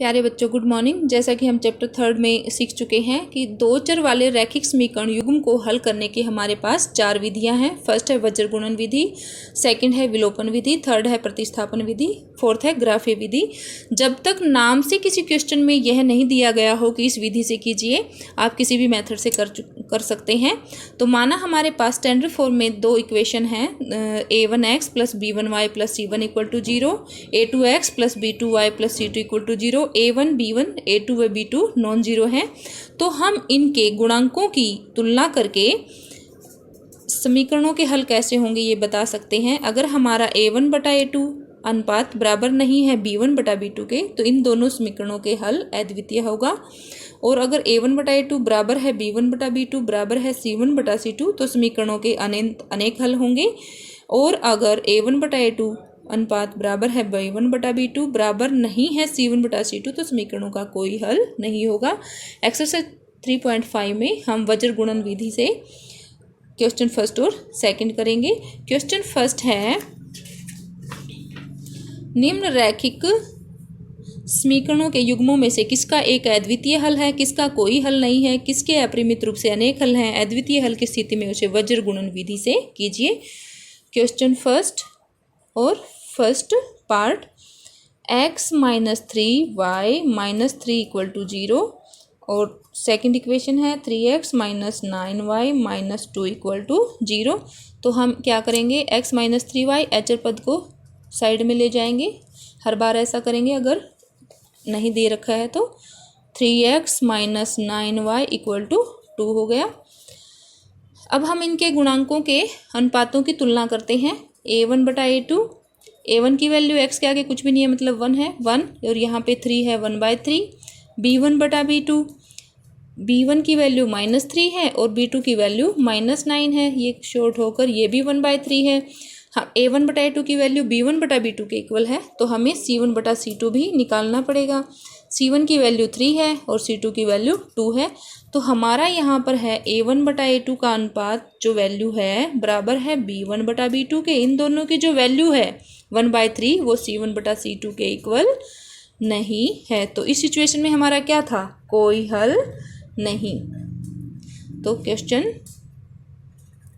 प्यारे बच्चों, good morning. जैसा कि हम चैप्टर 3 में सीख चुके हैं कि दो चर वाले रैखिक समीकरण युग्म को हल करने की हमारे पास 4 विधियां हैं। फर्स्ट है वज्र गुणन विधि, सेकंड है विलोपन विधि, थर्ड है प्रतिस्थापन विधि, फोर्थ है ग्राफे विधि। जब तक नाम से किसी क्वेश्चन में यह नहीं दिया गया हो कि इस विधि से कीजिए, आप किसी भी मेथड से कर सकते हैं। तो माना हमारे पास स्टैंडर्ड फॉर्म में दो इक्वेशन हैं, a1x plus b1y plus c1 equal to 0, a2x plus b2y plus c2 equal to 0, a1 b1 a2 व b2 नॉन जीरो हैं। तो हम इनके गुणांकों की तुलना करके समीकरणों के हल कैसे होंगे ये बता सकते हैं। अगर हमारा a1 बटा a2 अनुपात बराबर नहीं है b1 बटा b2 के, तो इन दोनों समीकरणों के हल अद्वितीय होगा। और अगर a1 बटा a2 बराबर है b1 बटा b2 बराबर है c1 बटा c2, तो समीकरणों के अनेक हल होंगे। और अगर a1 बटा a2 अनुपात बराबर है b1 बटा b2 बराबर नहीं है c1 बटा c2, तो समीकरणों का कोई हल नहीं होगा। एक्सरसाइज 3.5 में हम वज्र गुणन विधि से क्वेश्चन फर्स्ट और सेकंड करेंगे। क्वेश्चन फर्स्ट है, निम्न रैखिक समीकरणों के युग्मों में से किसका एक अद्वितीय हल है, किसका कोई हल नहीं है, किसके अपरिमित रूप से अनेक हल हैं। अद्वितीय हल की स्थिति में उसे वज्र गुणन विधि से कीजिए। क्वेश्चन फर्स्ट और first part, x minus 3y minus 3 equal to 0, और सेकेंड इक्वेशन है 3x minus 9y minus 2 equal to 0। तो हम क्या करेंगे, x माइनस 3y एचर पद को साइड में ले जाएंगे। हर बार ऐसा करेंगे, अगर नहीं दे रखा है तो 3x minus 9y equal to 2 हो गया। अब हम इनके गुणांकों के अनुपातों की तुलना करते हैं। a1 बटा a2, a1 की वैल्यू x के आगे कुछ भी नहीं है, मतलब 1 है, 1, और यहाँ पे 3 है, 1/3। b1 बटा b2, b1 की वैल्यू -3 है और b2 की वैल्यू -9 है, ये शॉर्ट होकर ये भी 1/3 है। हाँ, a1 बटा a2 की वैल्यू b1 बटा b2 के इक्वल है, तो हमें c1 बटा c2 भी निकालना पड़ेगा। c1 की वैल्यू 3 है और c2 की वैल्यू 2 है। तो हमारा यहाँ पर है a1 बटा a2 का अनुपात जो वैल्यू है बराबर है b1 बटा b2 के। इन दोनों की जो वैल्यू है 1/3 वो c1 बटा c2 के इक्वल नहीं है। तो इस सिचुएशन में हमारा क्या था, कोई हल नहीं। तो क्वेश्चन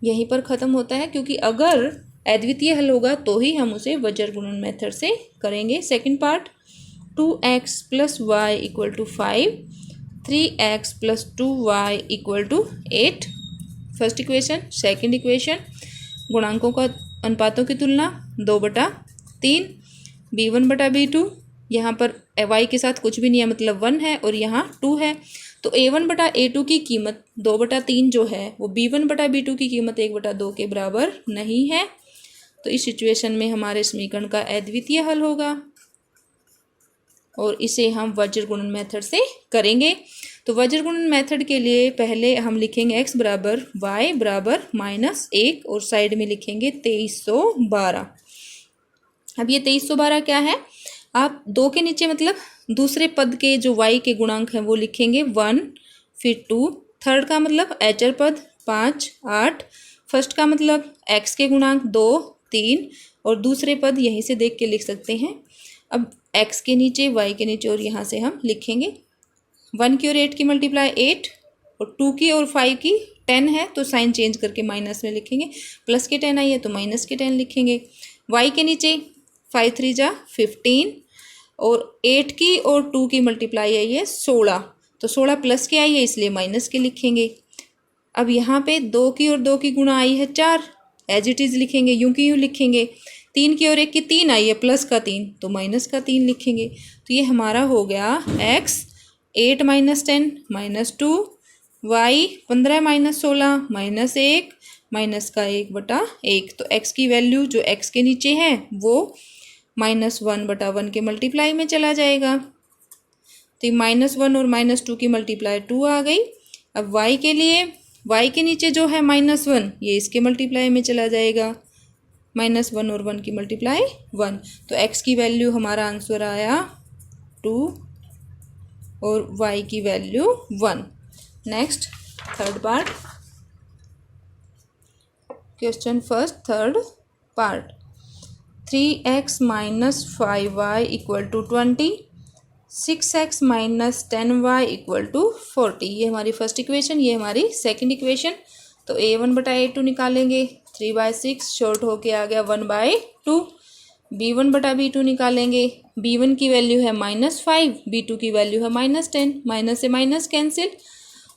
यहीं पर ख़त्म होता है, क्योंकि अगर अद्वितीय हल होगा तो ही हम उसे वज्र गुणन मेथड से करेंगे। Second part, 2x plus Y equal to 5, 3x plus 2y equal to 8। First equation, second equation, गुणांकों का अनुपातों की तुलना 2/3, b1 बटा b2, यहाँ पर y के साथ कुछ भी नहीं है, मतलब 1 है, और यहाँ 2 है। तो a1 बटा a2 की कीमत 2/3 जो है वो b1 बटा b2 की कीमत 1/2 के बराबर नहीं है। तो इस सिचुएशन में हमारे समीकरण का अद्वितीय हल होगा और इसे हम वज्र गुणन मेथड से करेंगे। तो वज्र गुणन मेथड के लिए पहले हम लिखेंगे x बराबर y बराबर -1 और साइड में लिखेंगे 2312। अब ये 2312 क्या है, आप 2 के नीचे मतलब दूसरे पद के जो y के गुणांक हैं वो लिखेंगे 1, फिर 2, थर्ड का मतलब एचर पद 5, 8, फर्स्ट का मतलब x के गुणांक 2, 3, और दूसरे पद यहीं से देख के लिख सकते हैं। अब x के नीचे, y के नीचे, और यहाँ से हम लिखेंगे 1 की और 8 की मल्टीप्लाई 8, और 2 की और 5 की 10 है, तो साइन चेंज करके माइनस में लिखेंगे। प्लस के 10 आई है तो माइनस के 10 लिखेंगे। y के नीचे 5 3 जा 15, और 8 की और 2 की मल्टीप्लाई आई है 16, तो 16 प्लस के आई है इसलिए माइनस के लिखेंगे। अब यहाँ पे 2 की और 2 की गुणा आई है 4, एज इट इज़ लिखेंगे, यूं की यूं लिखेंगे। 3 की और 1 की 3 आई है, प्लस का 3, तो माइनस का 3 लिखेंगे। तो ये हमारा हो गया x 8 minus 10 minus 2, y 15 minus 16 minus 1 minus का 1/1। तो x की वैल्यू जो x के नीचे है वो -1/1 के मल्टीप्लाई में चला जाएगा। तो -1 और -2 की मल्टीप्लाई 2 आ गई। अब y के लिए, y के नीचे जो है -1, ये इसके मल्टीप्लाई में चला जाएगा, -1 और 1 की मल्टीप्लाई 1। तो x की वैल्यू हमारा आंसर आया 2 और y की value 1। Next third part, question first third part, 3x minus 5y equal to 20, 6x minus 10y equal to 40। ये हमारी फर्स्ट इक्वेशन, ये हमारी सेकंड इक्वेशन। तो a1/a2 निकालेंगे, 3/6 शॉर्ट होके आ गया 1/2। b1/b2 निकालेंगे, b1 की वैल्यू है -5, b2 की वैल्यू है -10, माइनस से माइनस कैंसिल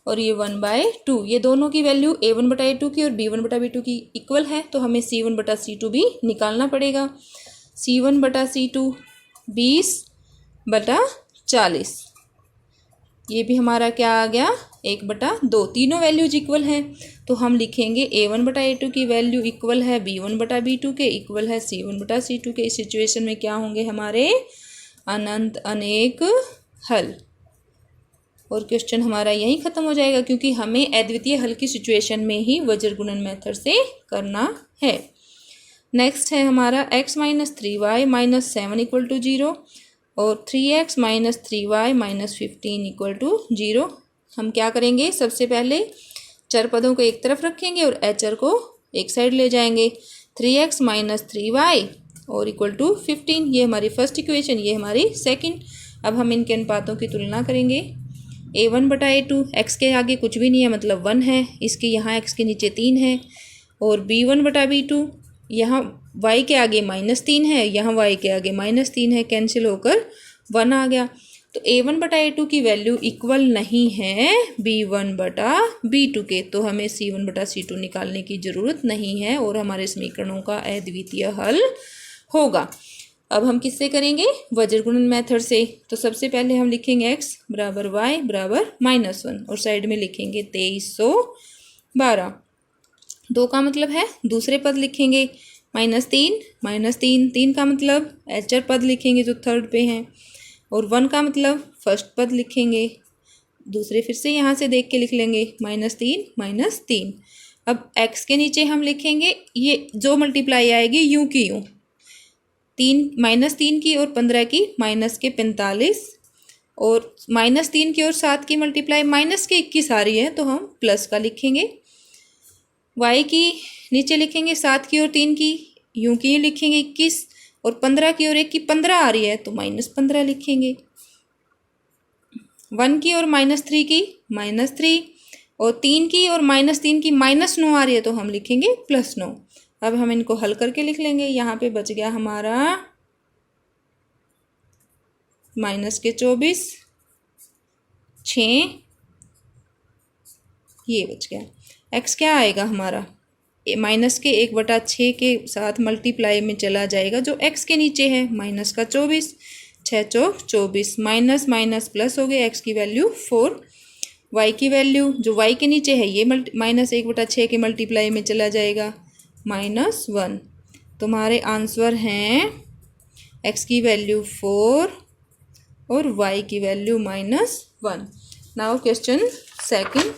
और ये 1/2। ये दोनों की वैल्यू a1/a2 की और b1/b2 की इक्वल है, तो हमें c1/c2 भी निकालना पड़ेगा। c1/c2 20/40, ये भी हमारा क्या आ गया 1/2। तीनों वैल्यूज इक्वल हैं, तो हम लिखेंगे a1/a2 की वैल्यू इक्वल है b1/b2 के, इक्वल है c1/c2 के। इस सिचुएशन में क्या होंगे हमारे अनंत अनेक हल। और क्वेश्चन हमारा यहीं ख़त्म हो जाएगा, क्योंकि हमें अद्वितीय हल की सिचुएशन में ही वज्र गुणन मेथड से करना है। नेक्स्ट है हमारा x minus 3y minus 7 equal to 0 और 3x minus 3y minus 15 equal to 0। हम क्या करेंगे, सबसे पहले चर पदों को एक तरफ रखेंगे और एचर को एक साइड ले जाएंगे। 3x माइनस 3y और इक्वल टू 15, ये हमारी फर्स्ट इक्वेशन, ये हमारी सेकंड। अब हम इनके अनुपातों की तुलना करेंगे। a1/a2, x के आगे कुछ भी नहीं है मतलब 1 है, इसके यहाँ x के नीचे 3 है। और b1/b2, यहाँ y के आगे -3 है, यहाँ y के आगे -3 है, कैंसिल होकर 1 आ गया। तो a1/a2 की वैल्यू इक्वल नहीं है b1/b2 के, तो हमें c1/c2 निकालने की ज़रूरत नहीं है और हमारे समीकरणों का अद्वितीय हल होगा। अब हम किससे करेंगे, वज्र गुणन मेथड से। तो सबसे पहले हम लिखेंगे x बराबर y बराबर -1 और साइड में लिखेंगे 2312। 2 का मतलब है दूसरे पद लिखेंगे -3, 3 का मतलब एचर पद लिखेंगे जो थर्ड पे हैं, और 1 का मतलब फर्स्ट पद लिखेंगे, दूसरे फिर से यहाँ से देख के लिख लेंगे -3। अब x के नीचे हम लिखेंगे, ये जो मल्टीप्लाई आएगी यूं की यूं, -3 की और 15 की माइनस के 45, और -3 की और 7 की मल्टीप्लाई माइनस के 21 आ रही है, तो हम प्लस का लिखेंगे। y की नीचे लिखेंगे 7 की और 3 की, यूं की लिखेंगे 21, और 15 की और 1 की 15 आ रही है तो -15 लिखेंगे। 1 की और -3 की -3, और 3 की और -3 की -9 आ रही है तो हम लिखेंगे +9। अब हम इनको हल करके लिख लेंगे। यहाँ पे बच गया हमारा -24, 6, ये बच गया। x क्या आएगा हमारा, -1/6 के साथ मल्टीप्लाई में चला जाएगा जो x के नीचे है, -24, 6 चौक 24, माइनस माइनस प्लस हो गए, x की वैल्यू 4, y की वैल्यू जो y के नीचे है ये -1/6 के मल्टीप्लाई में चला जाएगा, -1। तुम्हारे आंसर हैं x की वैल्यू 4 और y की value -1। Now question second,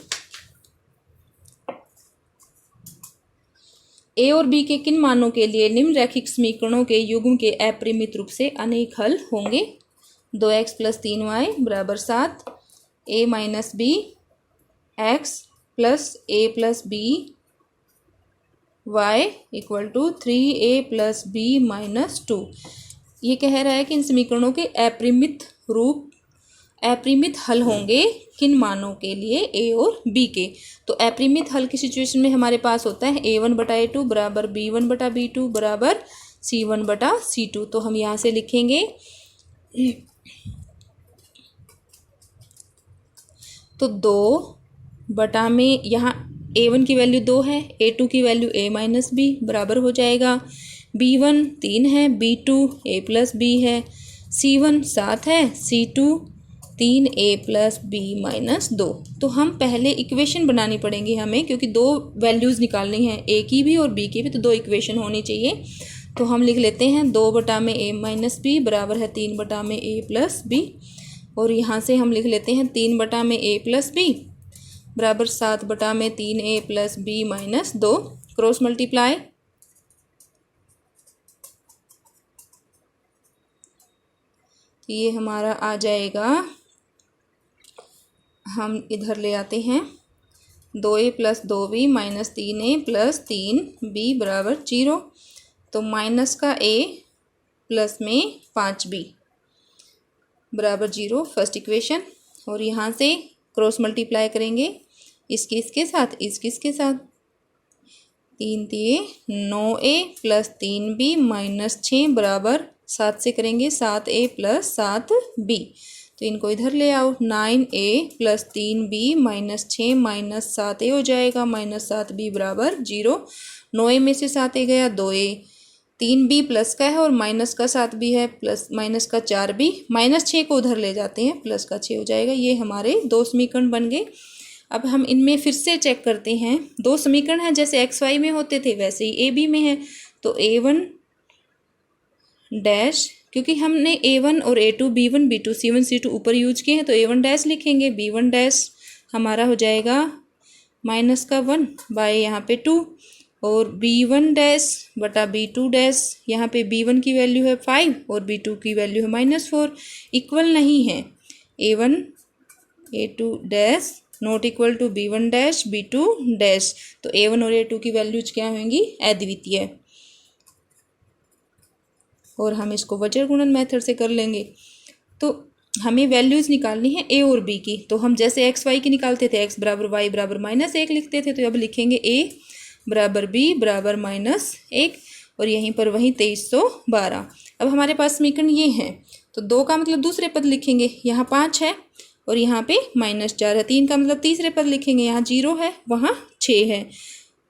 a और b के किन मानों के लिए निम्न रैखिक समीकरणों के युग्म के अपरिमित रूप से अनेक हल होंगे। 2x + 3y बराबर 7, a - b x + a + b y equal to 3a + b - 2। ये कह रहा है कि इन समीकरणों के अपरिमित हल होंगे किन मानों के लिए, a और b के। तो अपरिमित हल की सिचुएशन में हमारे पास होता है a1/a2 बराबर b1/b2 बराबर c1/c2। तो हम यहाँ से लिखेंगे, तो 2 में यहाँ a1 की वैल्यू 2 है, a2 की वैल्यू a - b बराबर हो जाएगा, b1 3 है, b2 a + b है, c1 7 है, c2 3a + b - 2। तो हम पहले इक्वेशन बनानी पड़ेंगी हमें, क्योंकि 2 वैल्यूज़ निकालनी है, a की भी और b की भी, तो 2 इक्वेशन होनी चाहिए। तो हम लिख लेते हैं 2 में a - b बराबर है 3 में a + b, और यहाँ से हम लिख लेते हैं 3 में a + b बराबर 7 में 3a + b - 2, क्रॉस मल्टीप्लाई, ये हमारा आ जाएगा, हम इधर ले आते हैं 2a + 2b - 3a + 3b बराबर 0, तो माइनस का a प्लस में 5b बराबर 0 फर्स्ट इक्वेशन, और यहाँ से क्रॉस मल्टीप्लाई करेंगे इसके साथ, इसके साथ, 3 दिए 9a प्लस 3b माइनस 6 बराबर 7 से करेंगे 7a प्लस 7b, तो इनको इधर ले आओ, 9a plus 3b minus 6 minus 7a हो जाएगा, माइनस 7b बराबर 0। 9a में से 7a गया 2a, 3b प्लस का है और माइनस का 7b है, प्लस माइनस का 4b, माइनस 6 को उधर ले जाते हैं, प्लस का 6 हो जाएगा। ये हमारे दो समीकरण बन गए। अब हम इनमें फिर से चेक करते हैं, दो समीकरण हैं जैसे एक्स वाई में होते थे वैसे ही ए बी में है, तो a1 डैश, क्योंकि हमने a1 और a2 b1 b2 c1 c2 ऊपर यूज किए हैं तो a1 डैश लिखेंगे, b1 डैश हमारा हो जाएगा माइनस का 1 बाय यहाँ पे 2, और b1 डैश बटा b2 डैश, यहाँ पे b1 की वैल्यू है 5 और b2 की वैल्यू है -4, इक्वल नहीं है, a1 a2 dash not equal to b1 dash b2 dash, तो a1 और a2 की वैल्यूज क्या होंगी, अद्वितीय, और हम इसको वज्र गुणन मेथड से कर लेंगे। तो हमें वैल्यूज निकालनी है a और b की, तो हम जैसे एक्स वाई की निकालते थे, x बराबर y बराबर -1 लिखते थे, तो अब लिखेंगे a बराबर b बराबर -1, और यहीं पर वहीं 2312। अब हमारे पास समीकरण ये हैं, तो 2 का मतलब दूसरे पद लिखेंगे, यहाँ 5 है और यहाँ पे -4 है, 3 का मतलब तीसरे पद लिखेंगे, यहाँ 0 है वहाँ 6 है,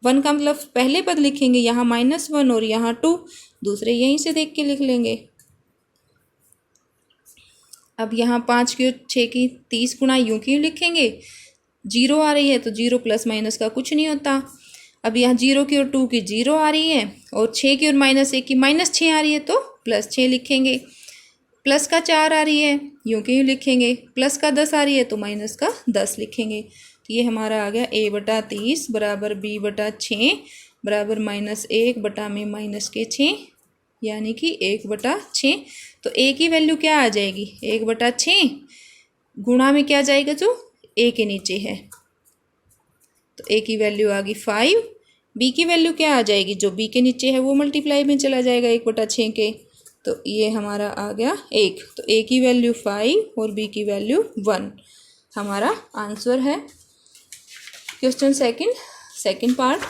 1 का मतलब पहले पद लिखेंगे, यहाँ -1 और यहाँ 2, दूसरे यहीं से देख के लिख लेंगे। अब यहाँ 5 की और 6 की 30 गुणा यूँ क्यों लिखेंगे, 0 आ रही है तो 0 प्लस माइनस का कुछ नहीं होता। अब यहाँ 0 की और 2 की 0 आ रही है, और 6 की और -1 की -6 आ रही है तो +6 लिखेंगे, प्लस का 4 आ रही है यूँ क्यों लिखेंगे, प्लस का 10 आ रही है तो माइनस का 10 लिखेंगे। तो ये हमारा आ गया a बटा 30 बराबर b बटा 6 बराबर -1 बटा में -6, यानी कि 1 बटा 6। तो a की वैल्यू क्या आ जाएगी, 1 बटा 6 गुणा में क्या जाएगा जो a के नीचे है, तो a की वैल्यू आ गई 5, b की वैल्यू क्या आ जाएगी, जो b के नीचे है वो मल्टीप्लाई में चला जाएगा 1 बटा 6 के, तो ये हमारा आ गया 1। तो a की वैल्यू 5 और b की वैल्यू 1 हमारा आंसर है। क्वेश्चन सेकंड पार्ट,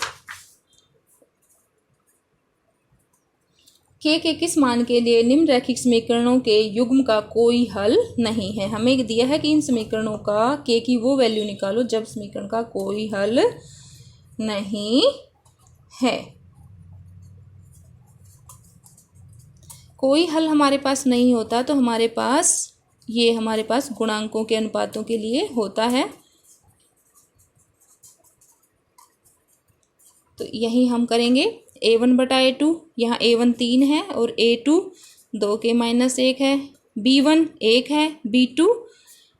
के किस मान के लिए निम्न रैखिक समीकरणों के युग्म का कोई हल नहीं है। हमें दिया है कि इन समीकरणों का के की वो वैल्यू निकालो जब समीकरण का कोई हल नहीं है। कोई हल हमारे पास नहीं होता तो हमारे पास गुणांकों के अनुपातों के लिए होता है, तो यही हम करेंगे a1 बटा a2, यहाँ a1 3 है और a2 2 के -1 है, b1 1 है, b2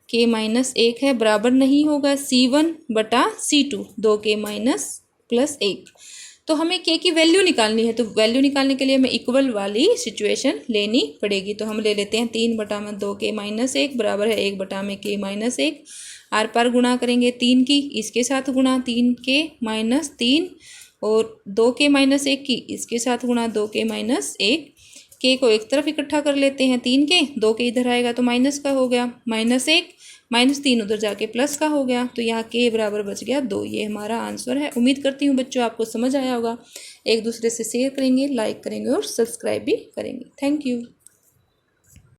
के -1 है, बराबर नहीं होगा c1 बटा c2 2 के -+1। तो हमें के की वैल्यू निकालनी है, तो वैल्यू निकालने के लिए हमें इक्वल वाली सिचुएशन लेनी पड़ेगी। तो हम ले लेते हैं 3 बटा में 2 के -1 बराबर है 1 बटा में के -1, आर पार गुणा करेंगे 3 की इसके साथ गुणा 3 के -3 और 2 के -1 की इसके साथ गुणा 2 के -1, के को एक तरफ इकट्ठा कर लेते हैं 3 के, 2 के इधर आएगा तो माइनस का हो गया, -1 -3 उधर जाके प्लस का हो गया, तो यहाँ के बराबर बच गया 2। ये हमारा आंसर है। उम्मीद करती हूँ बच्चों आपको समझ आया होगा। एक दूसरे से शेयर करेंगे, लाइक करेंगे और सब्सक्राइब भी करेंगे। Thank you.